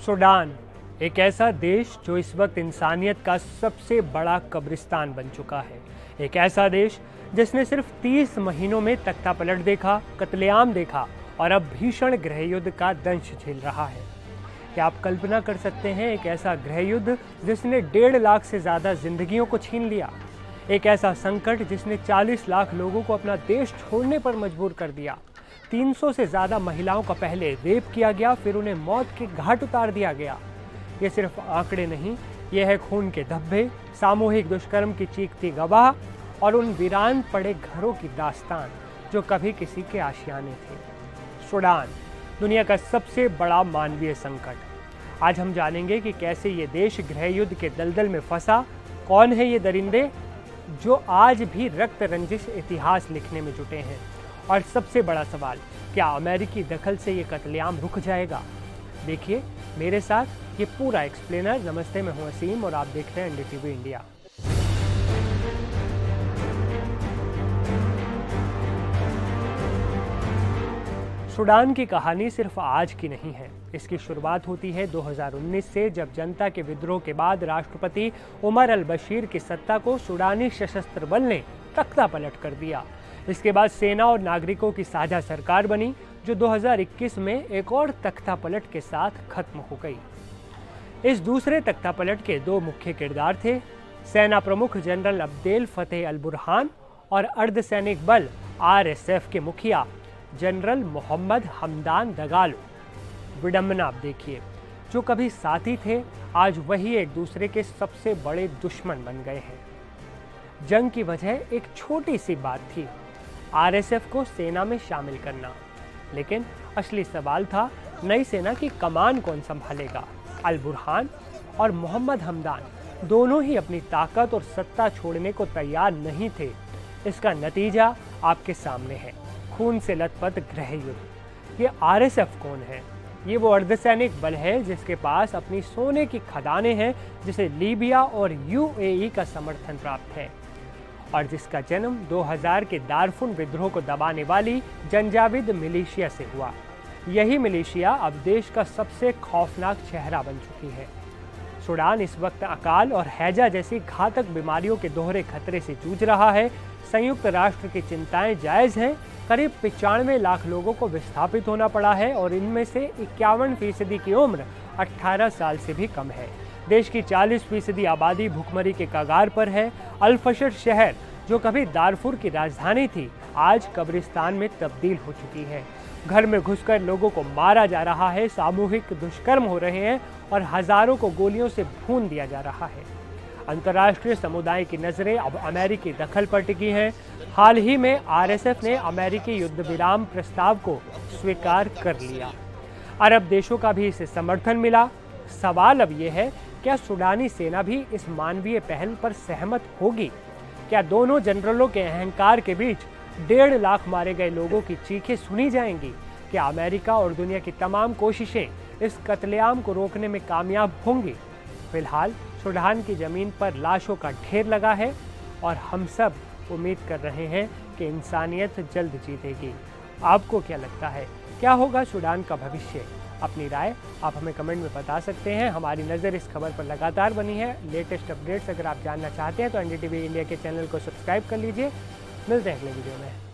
Sudan एक ऐसा देश जो इस वक्त इंसानियत का सबसे बड़ा कब्रिस्तान बन चुका है। एक ऐसा देश जिसने सिर्फ 30 महीनों में तख्तापलट देखा, कत्लेआम देखा और अब भीषण गृहयुद्ध का दंश झेल रहा है। क्या आप कल्पना कर सकते हैं एक ऐसा गृहयुद्ध जिसने 1.5 लाख से ज़्यादा जिंदगियों को छीन लिया? एक ऐसा संकट जिसने 40 लाख लोगों को अपना देश छोड़ने पर मजबूर कर दिया। 300 से ज़्यादा महिलाओं का पहले रेप किया गया, फिर उन्हें मौत के घाट उतार दिया गया। ये सिर्फ आंकड़े नहीं, ये है खून के धब्बे, सामूहिक दुष्कर्म की चीखती गवाह और उन वीरान पड़े घरों की दास्तान जो कभी किसी के आशियाने थे। सूडान दुनिया का सबसे बड़ा मानवीय संकट। आज हम जानेंगे कि कैसे ये देश गृहयुद्ध के दलदल में फंसा, कौन है ये दरिंदे जो आज भी रक्त रंजिश इतिहास लिखने में जुटे हैं, और सबसे बड़ा सवाल, क्या अमेरिकी दखल से ये कत्लेआम रुक जाएगा? देखिए मेरे साथ ये पूरा एक्सप्लेनर। नमस्ते, मैं हूं असीम और आप देख रहे हैं एनडीटीवी इंडिया। सूडान की कहानी सिर्फ आज की नहीं है। इसकी शुरुआत होती है 2019 से, जब जनता के विद्रोह के बाद राष्ट्रपति उमर अल बशीर की सत्ता को सूडानी सशस्त्र बल ने तख्ता पलट कर दिया। इसके बाद सेना और नागरिकों की साझा सरकार बनी, जो 2021 में एक और तख्ता पलट के साथ खत्म हो गई। इस दूसरे तख्ता पलट के 2 मुख्य किरदार थे, सेना प्रमुख जनरल अब्देल फतेह अल बुरहान और अर्धसैनिक बल RSF के मुखिया जनरल मोहम्मद हमदान दगालो। विडंबना आप देखिए, जो कभी साथी थे आज वही एक दूसरे के सबसे बड़े दुश्मन बन गए हैं। जंग की वजह एक छोटी सी बात थी, RSF को सेना में शामिल करना। लेकिन असली सवाल था, नई सेना की कमान कौन संभालेगा? अल बुरहान और मोहम्मद हमदान दोनों ही अपनी ताकत और सत्ता छोड़ने को तैयार नहीं थे। इसका नतीजा आपके सामने है, खून से लथपथ गृहयुद्ध। ये RSF कौन है? ये वो अर्धसैनिक बल है जिसके पास अपनी सोने की खदानें हैं, जिसे लीबिया और UAE का समर्थन प्राप्त है, और जिसका जन्म 2000 के दारफुर विद्रोह को दबाने वाली जंजाविद मिलिशिया से हुआ। यही मिलिशिया अब देश का सबसे खौफनाक चेहरा बन चुकी है। सूडान इस वक्त अकाल और हैजा जैसी घातक बीमारियों के दोहरे खतरे से जूझ रहा है। संयुक्त राष्ट्र की चिंताएं जायज़ हैं। करीब 95 लाख लोगों को विस्थापित होना पड़ा है और इनमें से 51% की उम्र 18 साल से भी कम है। देश की 40% आबादी भुखमरी के कगार पर है। अल-फशर शहर, जो कभी दारफुर की राजधानी थी, आज कब्रिस्तान में तब्दील हो चुकी है। घर में घुसकर लोगों को मारा जा रहा है, सामूहिक दुष्कर्म हो रहे हैं और हजारों को गोलियों से भून दिया जा रहा है। अंतर्राष्ट्रीय समुदाय की नज़रें अब अमेरिकी दखल पर टिकी हैं। हाल ही में RSF ने अमेरिकी युद्ध विराम प्रस्ताव को स्वीकार कर लिया। अरब देशों का भी इसे समर्थन मिला। सवाल अब यह है, क्या सूडानी सेना भी इस मानवीय पहल पर सहमत होगी? क्या दोनों जनरलों के अहंकार के बीच 1.5 लाख मारे गए लोगों की चीखें सुनी जाएंगी? क्या अमेरिका और दुनिया की तमाम कोशिशें इस कत्लेआम को रोकने में कामयाब होंगी? फिलहाल सूडान की जमीन पर लाशों का ढेर लगा है और हम सब उम्मीद कर रहे हैं कि इंसानियत जल्द जीतेगी। आपको क्या लगता है, क्या होगा सूडान का भविष्य? अपनी राय आप हमें कमेंट में बता सकते हैं। हमारी नज़र इस खबर पर लगातार बनी है। लेटेस्ट अपडेट्स अगर आप जानना चाहते हैं तो एनडीटीवी इंडिया के चैनल को सब्सक्राइब कर लीजिए। मिलते हैं अगले वीडियो में।